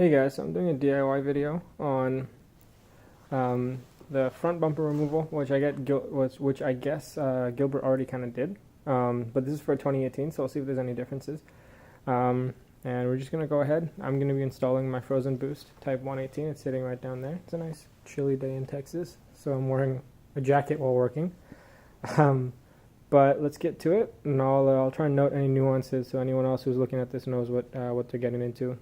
Hey guys, so I'm doing a DIY video on the front bumper removal, which I guess Gilbert already kind of did. But this is for 2018, so I'll see if there's any differences. And we're just gonna go ahead. I'm gonna be installing my frozen boost Type 118. It's sitting right down there. It's a nice chilly day in Texas, so I'm wearing a jacket while working. But let's get to it, and I'll try and note any nuances so anyone else who's looking at this knows what they're getting into.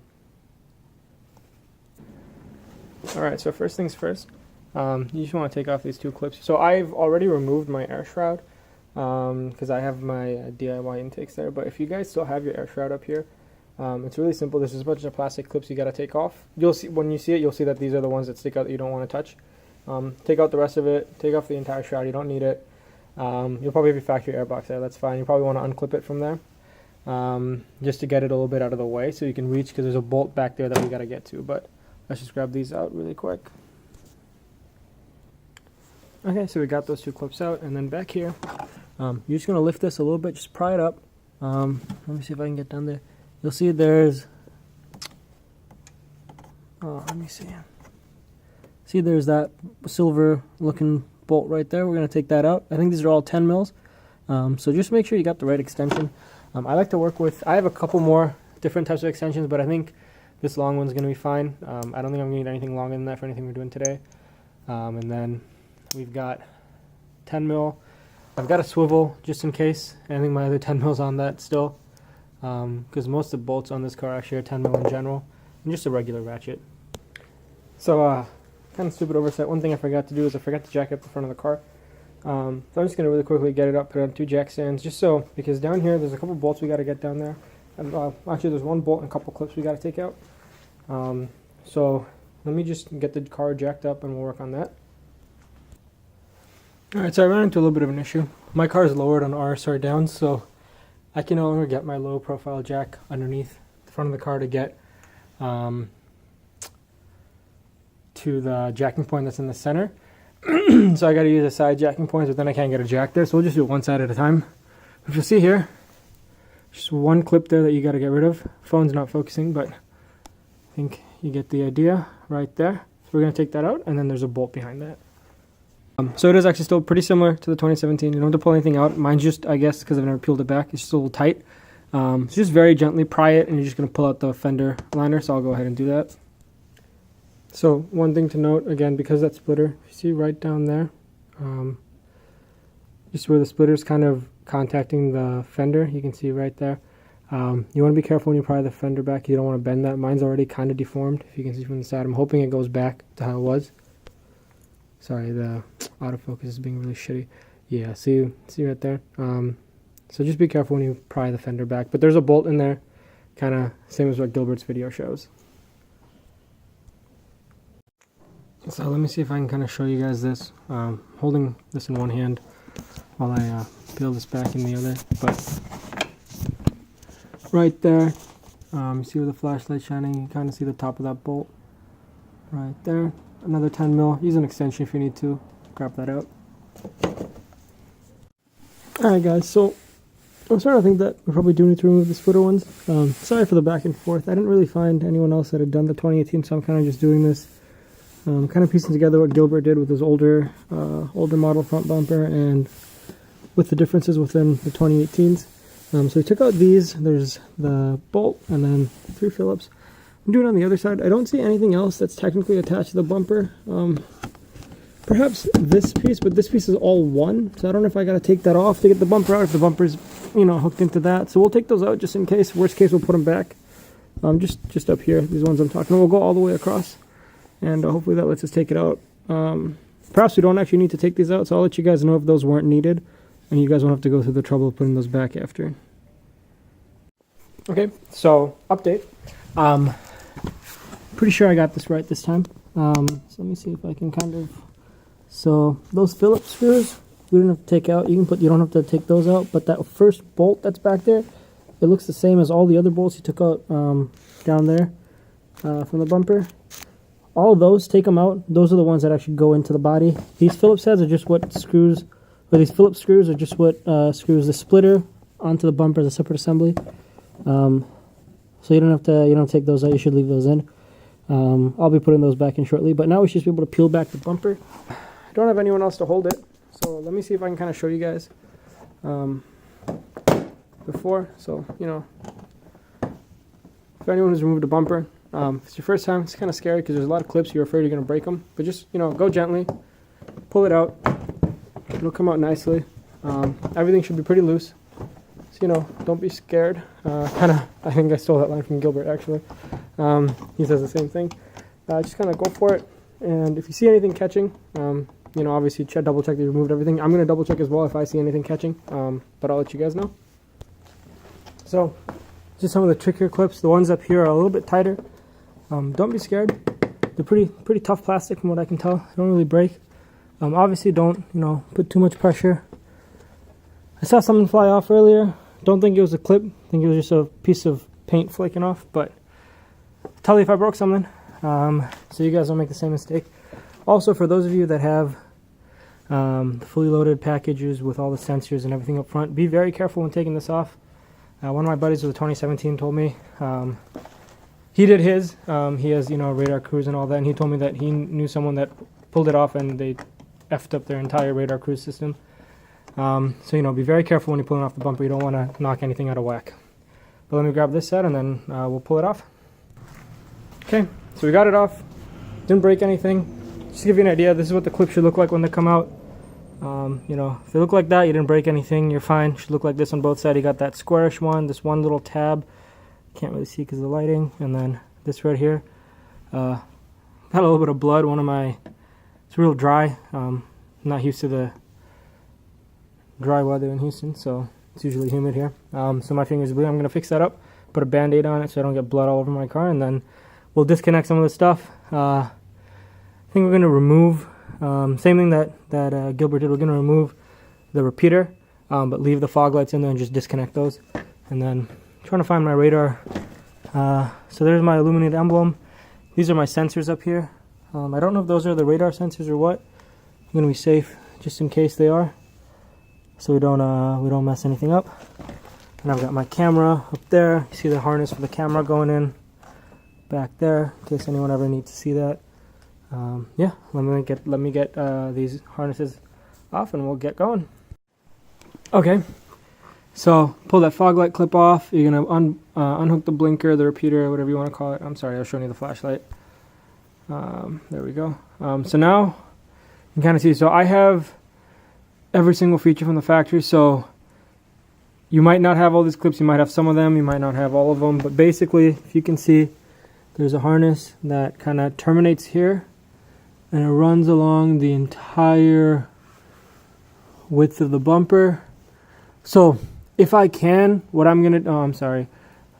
Alright, so first things first, you just want to take off these two clips. So I've already removed my air shroud because I have my DIY intakes there, but if you guys still have your air shroud up here, it's really simple. There's just a bunch of plastic clips you got to take off. You'll see, when you see it, you'll see that these are the ones that stick out that you don't want to touch. Take out the rest of it, take off the entire shroud, you don't need it. You'll probably have your factory airbox there, that's fine. You probably want to unclip it from there just to get it a little bit out of the way so you can reach, because there's a bolt back there that we got to get to, but let's just grab these out really quick. Okay, so we got those two clips out, and then back here, you're just going to lift this a little bit, just pry it up. Let me see if I can get down there. You'll see there's, let me see. See, there's that silver looking bolt right there. We're going to take that out. I think these are all 10 mils. So just make sure you got the right extension. I like to work with, I have a couple more different types of extensions, but I think this long one's going to be fine. I don't think I'm going to need anything longer than that for anything we're doing today. And then we've got 10 mil. I've got a swivel just in case. I think my other 10 mil's on that still. Because most of the bolts on this car actually are 10 mil in general. And just a regular ratchet. So, kind of stupid oversight. One thing I forgot to do is I forgot to jack up the front of the car. So I'm just going to really quickly get it up, put it on 2 jack stands. Just so, because down here there's a couple bolts we got to get down there. And, actually there's one bolt and a couple clips we got to take out. So let me just get the car jacked up and we'll work on that. Alright, so I ran into a little bit of an issue. My car is lowered on RSR down, so I can no longer get my low profile jack underneath the front of the car to get to the jacking point that's in the center. So I got to use a side jacking point, but then I can't get a jack there, so we'll just do it one side at a time. If you see here, just one clip there that you got to get rid of. Phone's not focusing, but I think you get the idea right there. So we're going to take that out, and then there's a bolt behind that. So it is actually still pretty similar to the 2017. You don't have to pull anything out. Mine's just, I guess, because I've never peeled it back, it's just a little tight. So just very gently pry it, and you're just going to pull out the fender liner, so I'll go ahead and do that. So one thing to note, again, because that splitter, you see right down there, just where the splitter's kind of contacting the fender, you can see right there. You want to be careful when you pry the fender back. You don't want to bend that. Mine's already kind of deformed, if you can see from the side. I'm hoping it goes back to how it was. Sorry, the autofocus is being really shitty. Yeah, see right there. So just be careful when you pry the fender back. But there's a bolt in there, kind of same as what Gilbert's video shows. So let me see if I can kind of show you guys this. Holding this in one hand while I peel this back in the other. But right there, you see where the flashlight's shining, you kind of see the top of that bolt right there. Another 10 mil. Use an extension if you need to. Grab that out. Alright guys, so I'm starting to think that we probably do need to remove the splitter ones. Sorry for the back and forth. I didn't really find anyone else that had done the 2018, so I'm kind of just doing this. Kind of piecing together what Gilbert did with his older model front bumper and with the differences within the 2018s. So we took out these. There's the bolt and then 3 Phillips. I'm doing it on the other side. I don't see anything else that's technically attached to the bumper. Perhaps this piece, but this piece is all one. So I don't know if I got to take that off to get the bumper out, if the bumper's, hooked into that. So we'll take those out just in case. Worst case, we'll put them back. Just up here, these ones I'm talking about. We'll go all the way across. And hopefully that lets us take it out. Perhaps we don't actually need to take these out, so I'll let you guys know if those weren't needed. And you guys won't have to go through the trouble of putting those back after. Okay, so update. Pretty sure I got this right this time. So let me see if I can kind of... So those Phillips screws, we didn't have to take out. You don't have to take those out, but that first bolt that's back there, it looks the same as all the other bolts you took out down there from the bumper. All of those, take them out. Those are the ones that actually go into the body. These Phillips heads are just what screws, or these Phillips screws are just what screws the splitter onto the bumper as a separate assembly. So you don't have to take those out. You should leave those in. I'll be putting those back in shortly, but now we should be able to peel back the bumper. I don't have anyone else to hold it, so let me see if I can kind of show you guys before. So, you know, if anyone who's removed a bumper, if it's your first time, it's kind of scary because there's a lot of clips, you're afraid you're going to break them, but just, you know, go gently, pull it out, it'll come out nicely. Everything should be pretty loose, so, you know, don't be scared. I think I stole that line from Gilbert, actually. He says the same thing. Just kind of go for it, and if you see anything catching, you know, obviously double check that you removed everything. I'm going to double check as well if I see anything catching, but I'll let you guys know. So, just some of the trickier clips. The ones up here are a little bit tighter. Don't be scared. They're pretty tough plastic from what I can tell. They don't really break. Obviously don't, you know, put too much pressure. I saw something fly off earlier. Don't think it was a clip. I think it was just a piece of paint flaking off, but tell you if I broke something, so you guys don't make the same mistake. Also, for those of you that have the fully loaded packages with all the sensors and everything up front, be very careful when taking this off. One of my buddies with the 2017 told me he did his. He has, you know, radar cruise and all that, and he told me that he knew someone that pulled it off and they effed up their entire radar cruise system. So, you know, be very careful when you're pulling off the bumper. You don't want to knock anything out of whack. But let me grab this set and then we'll pull it off. Okay, so we got it off. Didn't break anything. Just to give you an idea, this is what the clip should look like when they come out. You know, if they look like that, you didn't break anything, you're fine. It should look like this on both sides. You got that squarish one, this one little tab. Can't really see because of the lighting. And then this right here. Got a little bit of blood. It's real dry. I'm not used to the dry weather in Houston, so it's usually humid here. So my finger's bleeding. I'm going to fix that up, put a band-aid on it so I don't get blood all over my car, and then we'll disconnect some of the stuff. I think we're going to remove, same thing that Gilbert did, we're going to remove the repeater, but leave the fog lights in there and just disconnect those. And then I'm trying to find my radar. So there's my illuminated emblem. These are my sensors up here. I don't know if those are the radar sensors or what. I'm going to be safe just in case they are, so we don't mess anything up. And I've got my camera up there. You see the harness for the camera going in back there, in case anyone ever needs to see that. Yeah, let me get these harnesses off and we'll get going. Okay, so pull that fog light clip off. You're gonna unhook the blinker, the repeater, whatever you want to call it. I'm sorry, I was showing you the flashlight. There we go. So now you can kind of see. So I have every single feature from the factory. So you might not have all these clips. You might have some of them. You might not have all of them. But basically, if you can see, there's a harness that kind of terminates here, and it runs along the entire width of the bumper. So if I can, what I'm gonna, oh, I'm sorry,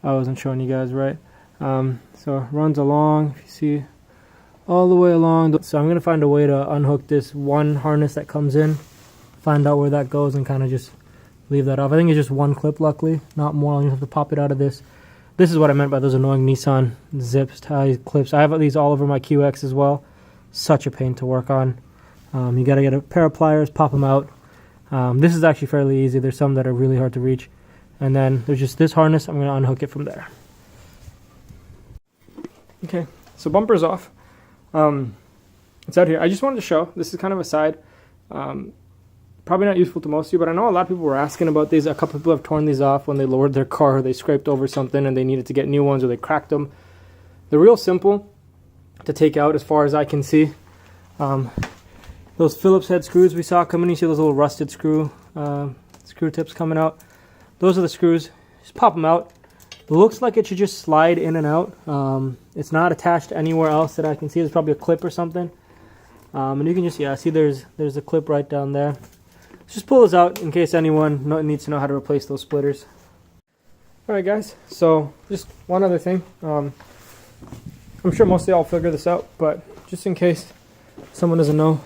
I wasn't showing you guys right. So it runs along, if you see, all the way along. So I'm gonna find a way to unhook this one harness that comes in, find out where that goes, and kind of just leave that off. I think it's just one clip, luckily, not more. I'll just have to pop it out of this. This is what I meant by those annoying Nissan zips, ties, clips. I have these all over my QX as well. Such a pain to work on. You got to get a pair of pliers, pop them out. This is actually fairly easy. There's some that are really hard to reach. And then there's just this harness. I'm going to unhook it from there. Okay, so bumper's off. It's out here. I just wanted to show. This is kind of a side. Probably not useful to most of you, but I know a lot of people were asking about these. A couple of people have torn these off when they lowered their car, or they scraped over something and they needed to get new ones, or they cracked them. They're real simple to take out as far as I can see. Those Phillips head screws we saw coming, you see those little rusted screw tips coming out. Those are the screws. Just pop them out. It looks like it should just slide in and out. It's not attached anywhere else that I can see. There's probably a clip or something. And you can just, yeah, see there's a clip right down there. Just pull this out in case anyone needs to know how to replace those splitters. Alright guys, so just one other thing. I'm sure most of y'all figure this out, but just in case someone doesn't know,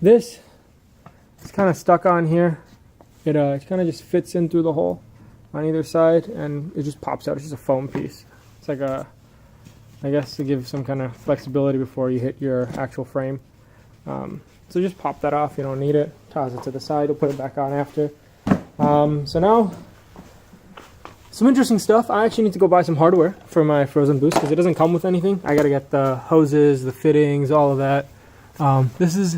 this is kind of stuck on here. It kind of just fits in through the hole on either side, and it just pops out. It's just a foam piece. It's like a, I guess, to give some kind of flexibility before you hit your actual frame. So just pop that off. You don't need it. Toss it to the side. We'll put it back on after. So some interesting stuff. I actually need to go buy some hardware for my frozen boost because it doesn't come with anything. I got to get the hoses, the fittings, all of that. This is,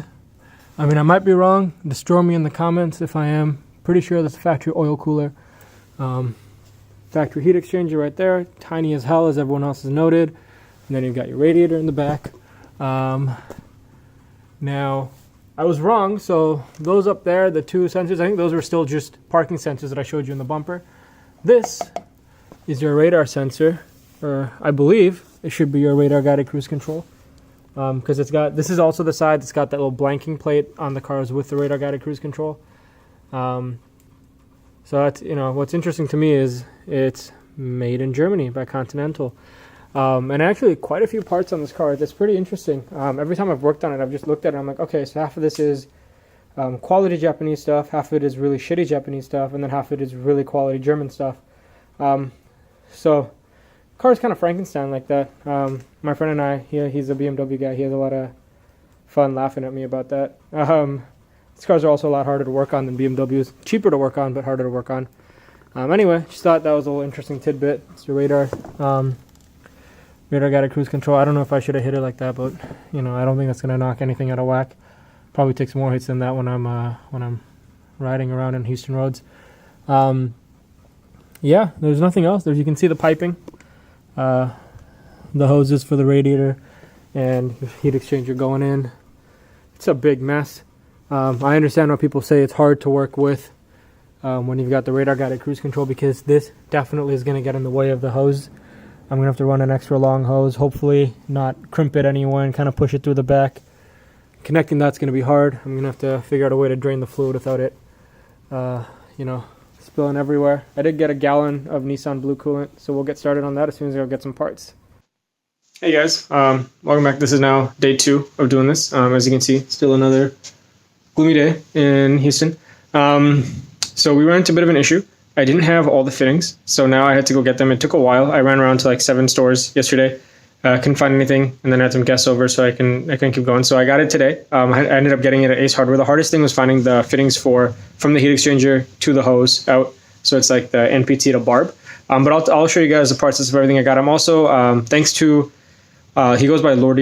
I mean, I might be wrong. Destroy me in the comments if I am. Pretty sure that's a factory oil cooler. Factory heat exchanger right there. Tiny as hell, as everyone else has noted. And then you've got your radiator in the back. Now, I was wrong. So those up there, the two sensors, I think those were still just parking sensors that I showed you in the bumper. This is your radar sensor, or I believe it should be your radar guided cruise control. Because it's got, this is also the side that's got that little blanking plate on the cars with the radar guided cruise control. So that's, you know, what's interesting to me is it's made in Germany by Continental. And actually quite a few parts on this car. That's pretty interesting. Every time I've worked on it, I've just looked at it, I'm like, okay, so half of this is quality Japanese stuff, half of it is really shitty Japanese stuff, and then half of it is really quality German stuff. So car's kind of Frankenstein like that. My friend and I, he's a BMW guy, he has a lot of fun laughing at me about that. These cars are also a lot harder to work on than BMWs. Cheaper to work on, but harder to work on. Anyway, just thought that was a little interesting tidbit. It's your radar. Radar guided cruise control. I don't know if I should have hit it like that, but you know, I don't think that's gonna knock anything out of whack. Probably takes more hits than that when I'm riding around in Houston roads. Yeah, there's nothing else. You can see the piping, the hoses for the radiator, and the heat exchanger going in. It's a big mess. I understand why people say it's hard to work with when you've got the radar guided cruise control, because this definitely is going to get in the way of the hose. I'm going to have to run an extra long hose, hopefully not crimp it anywhere and kind of push it through the back. Connecting that's going to be hard. I'm going to have to figure out a way to drain the fluid without it, you know, spilling everywhere. I did get a gallon of Nissan Blue coolant, so we'll get started on that as soon as I go get some parts. Hey guys, welcome back. This is now day 2 of doing this. As you can see, still another gloomy day in Houston. So we ran into a bit of an issue. I didn't have all the fittings, so now I had to go get them. It took a while. I ran around to like 7 stores yesterday. Couldn't find anything, and then I had some guests over, so I can keep going. So I got it today. I ended up getting it at Ace Hardware. The hardest thing was finding the fittings from the heat exchanger to the hose out. So it's like the NPT to barb. But I'll show you guys the parts of everything I got. I'm also thanks to he goes by Lord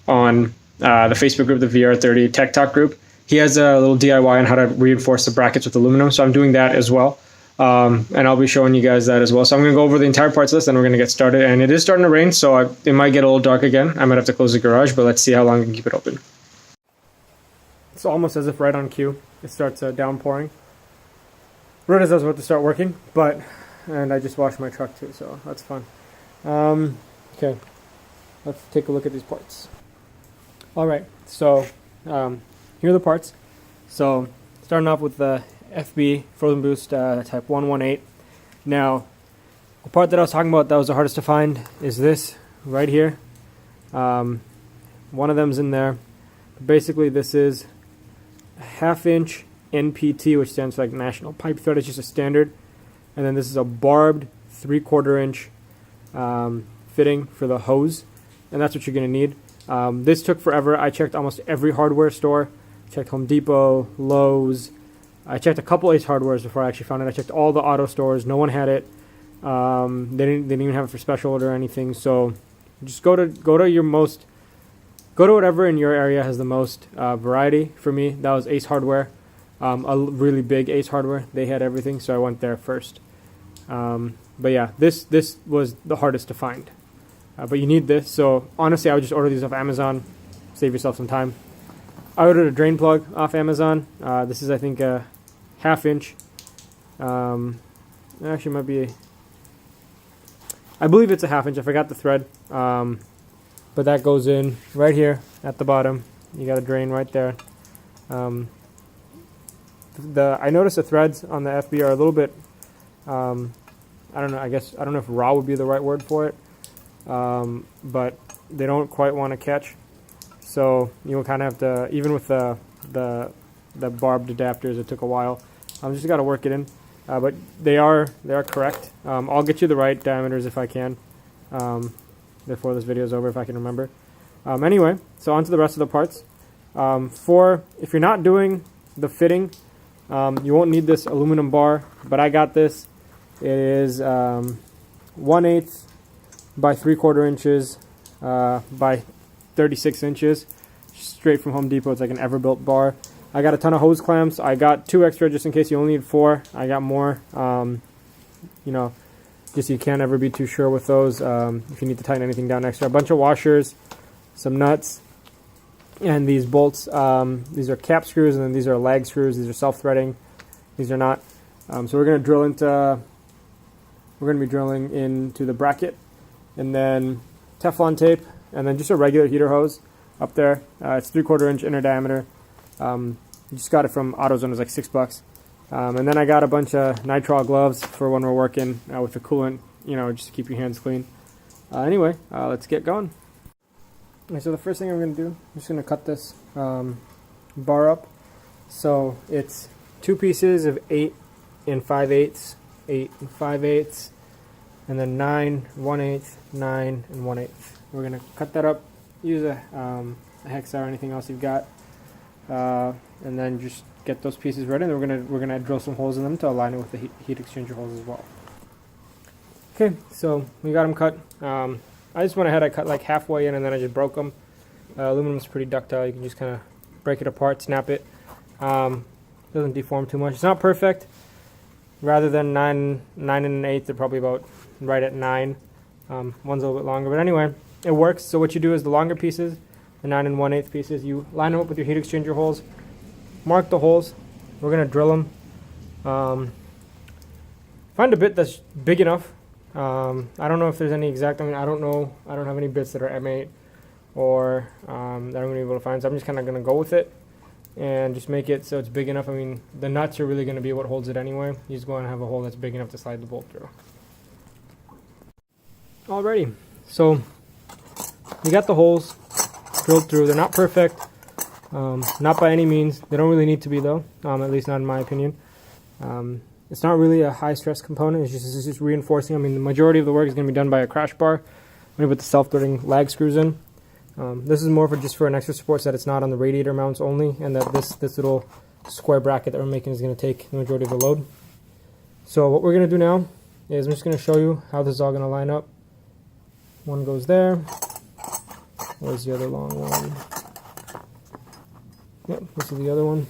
on the Facebook group, the VR30 Tech Talk group. He has a little DIY on how to reinforce the brackets with aluminum, so I'm doing that as well. And I'll be showing you guys that as well. So I'm going to go over the entire parts list, and we're going to get started. And it is starting to rain, so it might get a little dark again. I might have to close the garage, but let's see how long we can keep it open. It's almost as if right on cue, it starts downpouring. Right as I was about to start working, and I just washed my truck too, so that's fun. Okay, let's take a look at these parts. All right, so here are the parts. So starting off with the FB Frozen Boost Type 118. Now, the part that I was talking about that was the hardest to find is this right here. One of them's in there. Basically, this is a 1/2 inch NPT, which stands for like National Pipe Thread. It's just a standard. And then this is a barbed 3/4 inch fitting for the hose. And that's what you're going to need. This took forever. I checked almost every hardware store. Checked Home Depot, Lowe's. I checked a couple Ace Hardwares before I actually found it. I checked all the auto stores. No one had it. They didn't even have it for special order or anything. So just go to whatever in your area has the most variety. For me, that was Ace Hardware, a really big Ace Hardware. They had everything, so I went there first. But yeah, this was the hardest to find. But you need this. So honestly, I would just order these off Amazon. Save yourself some time. I ordered a drain plug off Amazon. This is, I think, a 1/2 inch. Actually, might be. I believe it's a 1/2 inch. I forgot the thread. But that goes in right here at the bottom. You got a drain right there. I noticed the threads on the FB are a little bit. I don't know. I don't know if raw would be the right word for it. But they don't quite want to catch. So you'll kind of have to, even with the barbed adapters, it took a while. Just got to work it in, but they are correct. I'll get you the right diameters if I can, before this video is over, if I can remember. Anyway, so on to the rest of the parts. If you're not doing the fitting, you won't need this aluminum bar, but I got this. It is 1/8 by 3/4 inches by 36 inches, straight from Home Depot. It's like an Everbuilt bar. I got a ton of hose clamps. I got 2 extra just in case you only need 4. I got more. You know, just you can't ever be too sure with those if you need to tighten anything down extra. A bunch of washers, some nuts, and these bolts. These are cap screws, and then these are lag screws. These are self-threading. These are not. So we're going to drill into. We're going to be drilling into the bracket, and then Teflon tape, and then just a regular heater hose up there. It's 3/4 inch inner diameter. Just got it from AutoZone. It was like $6. And then I got a bunch of nitrile gloves for when we're working with the coolant, you know, just to keep your hands clean. Anyway, let's get going. Okay, so the first thing I'm going to do, I'm just going to cut this bar up. So it's 2 pieces of 8 5/8, 8 5/8, and then 9 1/8, 9 1/8. We're going to cut that up. Use a hex or anything else you've got, and then just get those pieces ready. And we're gonna drill some holes in them to align it with the heat exchanger holes as well. Okay, so we got them cut. I just went ahead. I cut like halfway in, and then I just broke them. Aluminum is pretty ductile. You can just kind of break it apart, snap it. Doesn't deform too much. It's not perfect. Rather than 9 1/8, they're probably about right at 9. One's a little bit longer, but anyway, it works. So what you do is the longer pieces, the 9 1/8 pieces, you line them up with your heat exchanger holes. Mark the holes. We're going to drill them. Find a bit that's big enough. I don't know if there's any exact, I don't know. I don't have any bits that are M8 or that I'm going to be able to find. So I'm just kind of going to go with it and just make it so it's big enough. I mean, the nuts are really going to be what holds it anyway. You just want to have a hole that's big enough to slide the bolt through. Alrighty. So we got the holes drilled through. They're not perfect. Not by any means. They don't really need to be though, at least not in my opinion. It's not really a high stress component. It's just reinforcing. I mean, the majority of the work is going to be done by a crash bar. I'm going to put the self-threading lag screws in. This is more for just for an extra support so that it's not on the radiator mounts only, and that this little square bracket that we're making is going to take the majority of the load. So what we're going to do now is I'm just going to show you how this is all going to line up. One goes there. Where's the other long one? Yep, this is the other one.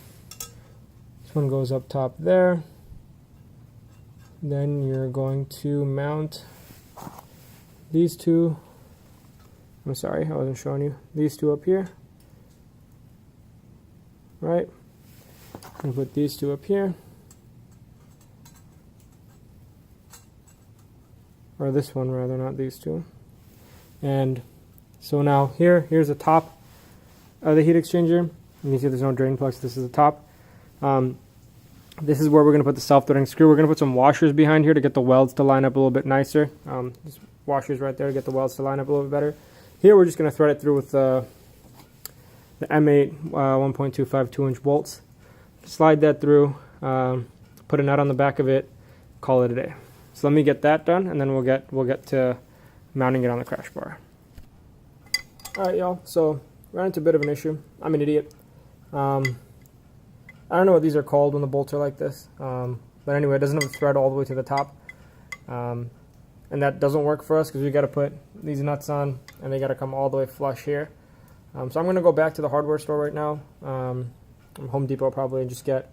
This one goes up top there. Then you're going to mount these two. I'm sorry, I wasn't showing you. These two up here. Right? And put these two up here. Or this one rather, not these two. And so now here's the top of the heat exchanger. You can see there's no drain plugs. This is the top. This is where we're going to put the self-threading screw. We're going to put some washers behind here to get the welds to line up a little bit nicer. Just washers right there to get the welds to line up a little bit better. Here we're just going to thread it through with the M8 1.25 2-inch bolts. Slide that through, put a nut on the back of it, call it a day. So let me get that done, and then we'll get to mounting it on the crash bar. All right, y'all. So ran into a bit of an issue. I'm an idiot. I don't know what these are called when the bolts are like this, but anyway, it doesn't have a thread all the way to the top, and that doesn't work for us because we got to put these nuts on, and they got to come all the way flush here. So I'm going to go back to the hardware store right now, Home Depot probably, and just get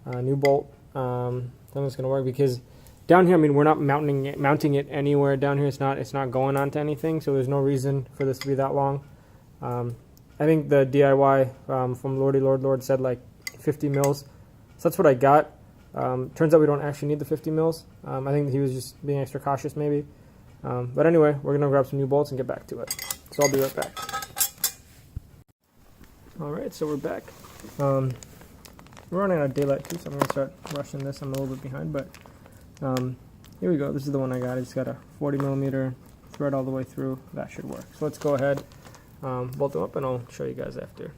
a new bolt. Then it's going to work because down here, I mean, we're not mounting it anywhere down here. It's not going onto anything, so there's no reason for this to be that long. I think the DIY from Lord said like 50 mils. So that's what I got. Turns out we don't actually need the 50 mils. I think he was just being extra cautious maybe. But anyway, we're going to grab some new bolts and get back to it. So I'll be right back. Alright, so we're back. We're running out of daylight too, so I'm going to start rushing this. I'm a little bit behind, but here we go. This is the one I got. I just got a 40 millimeter thread all the way through. That should work. So let's go ahead, bolt them up, and I'll show you guys after.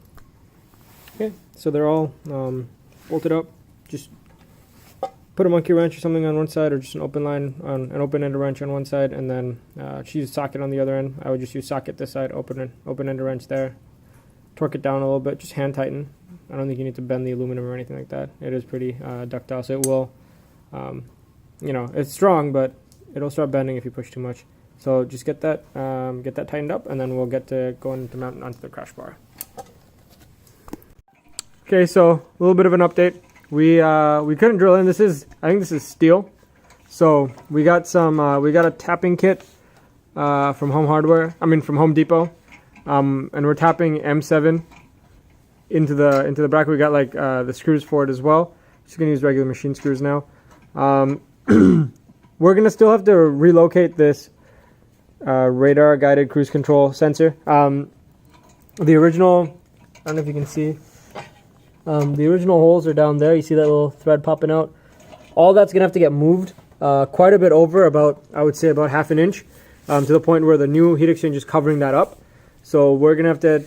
Okay, so they're all bolted up. Just put a monkey wrench or something on one side, or just an open line on an open-ended wrench on one side, and then just use a socket on the other end. I would just use socket this side, open-ended wrench there. Torque it down a little bit, just hand tighten. I don't think you need to bend the aluminum or anything like that. It is pretty ductile, so it will you know, it's strong, but it'll start bending if you push too much. So just get that tightened up, and then we'll get to going to mount onto the crash bar. Okay, so a little bit of an update. We couldn't drill in. I think this is steel. So we got a tapping kit from from Home Depot, and we're tapping M7 into the bracket. We got like the screws for it as well. Just gonna use regular machine screws now. We're gonna still have to relocate this radar guided cruise control sensor. The original, I don't know if you can see, the original holes are down there. You see that little thread popping out? All that's gonna have to get moved quite a bit over, I would say about half an inch, to the point where the new heat exchange is covering that up. So we're gonna have to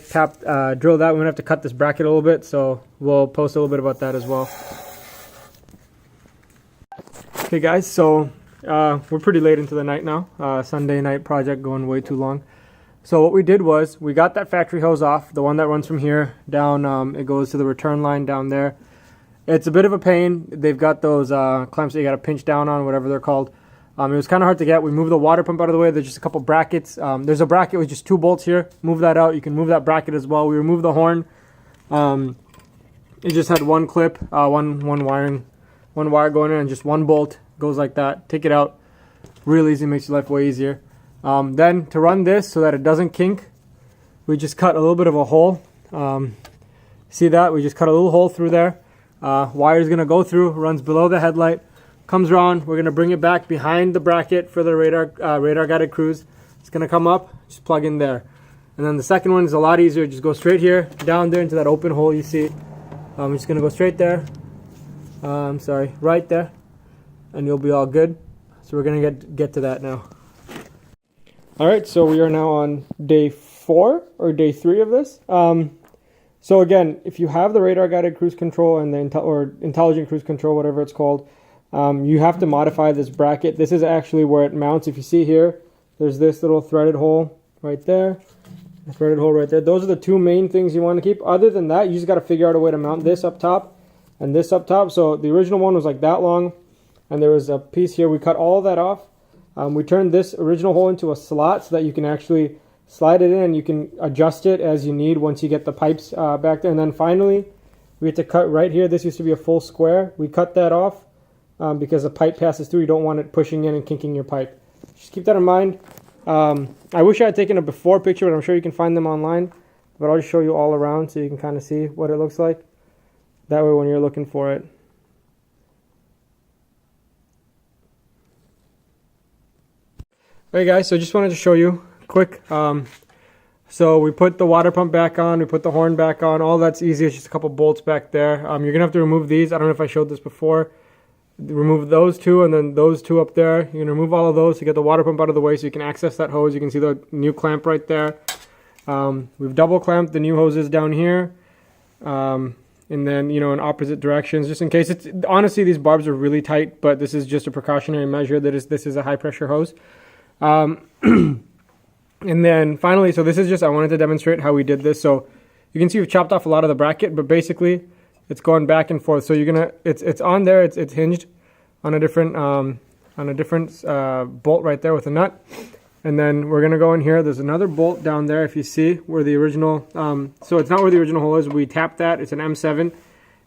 drill that. We're gonna have to cut this bracket a little bit, so we'll post a little bit about that as well. Okay guys, so we're pretty late into the night now. Sunday night project going way too long. So what we did was we got that factory hose off, the one that runs from here down. It goes to the return line down there. It's a bit of a pain. They've got those clamps that you got to pinch down on, whatever they're called. It was kind of hard to get. We moved the water pump out of the way. There's just a couple brackets. There's a bracket with just 2 bolts here. Move that out. You can move that bracket as well. We removed the horn. It just had one clip, one wire going in, and just 1 bolt goes like that. Take it out. Real easy. Makes your life way easier. Then to run this so that it doesn't kink, we just cut a little bit of a hole. See that? We just cut a little hole through there. Wire's going to go through, runs below the headlight, comes around. We're going to bring it back behind the bracket for the radar guided cruise. It's going to come up, just plug in there. And then the second one is a lot easier. Just go straight here, down there into that open hole you see. I'm just going to go straight there. Right there. And you'll be all good. So we're going to get to that now. Alright, so we are now on day 4 or day 3 of this. So again, if you have the radar guided cruise control and the intelligent cruise control, whatever it's called, you have to modify this bracket. This is actually where it mounts. If you see here, there's this little threaded hole right there, a threaded hole right there. Those are the 2 main things you want to keep. Other than that, you just got to figure out a way to mount this up top and this up top. So the original one was like that long, and there was a piece here. We cut all of that off. We turned this original hole into a slot so that you can actually slide it in, and you can adjust it as you need once you get the pipes back there. And then finally, we had to cut right here. This used to be a full square. We cut that off because the pipe passes through. You don't want it pushing in and kinking your pipe. Just keep that in mind. I wish I had taken a before picture, but I'm sure you can find them online. But I'll just show you all around so you can kind of see what it looks like. That way when you're looking for it. Alright guys, so just wanted to show you quick. So we put the water pump back on, we put the horn back on. All that's easy. It's just a couple bolts back there. You're gonna have to remove these. I don't know if I showed this before. Remove those 2 and then those 2 up there. You're gonna remove all of those to get the water pump out of the way so you can access that hose. You can see the new clamp right there. We've double clamped the new hoses down here. And then, you know, in opposite directions, just in case. Honestly, these barbs are really tight, but this is just a precautionary measure. This is a high pressure hose. And then finally, so this is just, I wanted to demonstrate how we did this. So you can see we've chopped off a lot of the bracket, but basically it's going back and forth. So you're gonna, it's on there, it's hinged on a different bolt right there with a nut. And then we're gonna go in here. There's another bolt down there if you see where the original, so it's not where the original hole is. We tap that, it's an M7,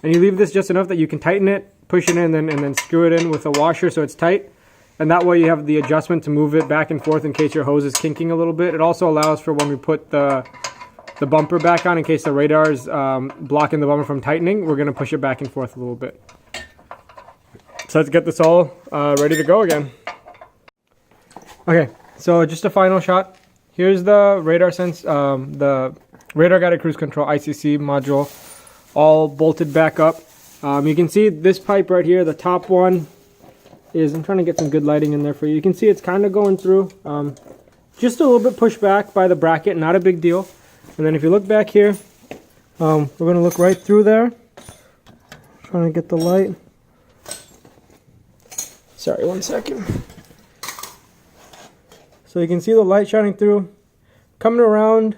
and you leave this just enough that you can tighten it, push it in, and then screw it in with a washer so it's tight. And that way you have the adjustment to move it back and forth in case your hose is kinking a little bit. It also allows for when we put the bumper back on, in case the radar is blocking the bumper from tightening, we're going to push it back and forth a little bit. So let's get this all ready to go again. Okay, so just a final shot. Here's the radar the radar guided cruise control ICC module, all bolted back up. You can see this pipe right here, the top one, I'm trying to get some good lighting in there for you. You can see it's kind of going through. Just a little bit pushed back by the bracket, not a big deal. And then if you look back here, we're going to look right through there. Trying to get the light. Sorry, 1 second. So you can see the light shining through. Coming around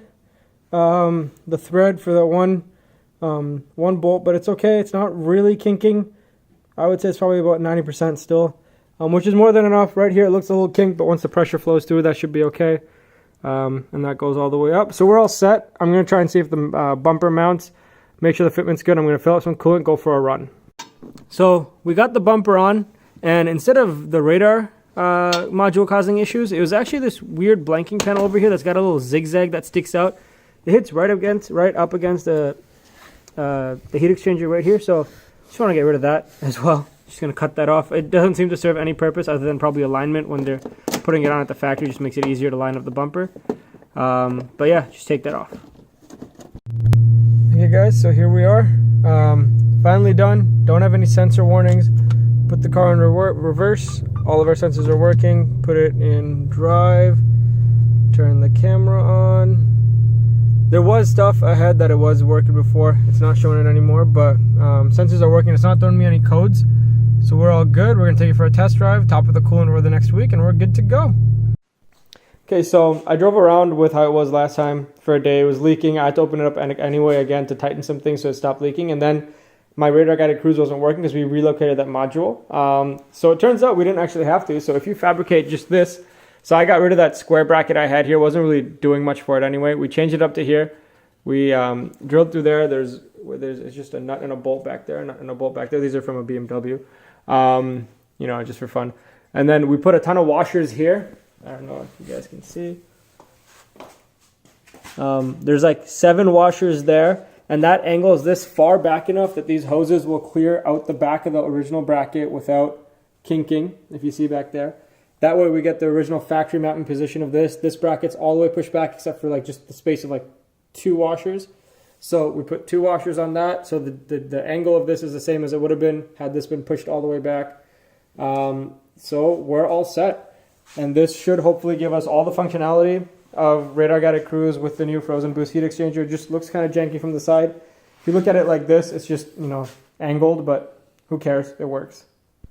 the thread for that one bolt, but it's okay. It's not really kinking. I would say it's probably about 90% still. which is more than enough. Right here it looks a little kinked, but once the pressure flows through, that should be okay. And that goes all the way up. So we're all set. I'm going to try and see if the bumper mounts. Make sure the fitment's good. I'm going to fill up some coolant, go for a run. So we got the bumper on, and instead of the radar module causing issues, it was actually this weird blanking panel over here that's got a little zigzag that sticks out. It hits right up against the heat exchanger right here. So just want to get rid of that as well. Just going to cut that off. It doesn't seem to serve any purpose other than probably alignment. When they're putting it on at the factory, just makes it easier to line up the bumper. But yeah, just take that off. Okay guys, so here we are. Finally done. Don't have any sensor warnings. Put the car in reverse. All of our sensors are working. Put it in drive. Turn the camera on. There was stuff ahead that it was working before. It's not showing it anymore, but sensors are working. It's not throwing me any codes. So we're all good. We're going to take it for a test drive, top of the coolant over the next week, and we're good to go. Okay, so I drove around with how it was last time for a day. It was leaking. I had to open it up anyway again to tighten some things so it stopped leaking. And then my radar guided cruise wasn't working because we relocated that module. So it turns out we didn't actually have to. So if you fabricate just this, so I got rid of that square bracket I had here. It wasn't really doing much for it anyway. We changed it up to here. We drilled through there. There's just a nut and a bolt back there, a nut and a bolt back there. These are from a BMW, you know, just for fun. And then we put a ton of washers here. I don't know if you guys can see. There's like 7 washers there, and that angle is this far back enough that these hoses will clear out the back of the original bracket without kinking, if you see back there. That way we get the original factory mounting position of this. This bracket's all the way pushed back except for like just the space of like 2 washers. So we put 2 washers on that. So the angle of this is the same as it would have been had this been pushed all the way back. So we're all set. And this should hopefully give us all the functionality of radar guided cruise with the new frozen boost heat exchanger. It just looks kind of janky from the side. If you look at it like this, it's just, you know, angled, but who cares? It works.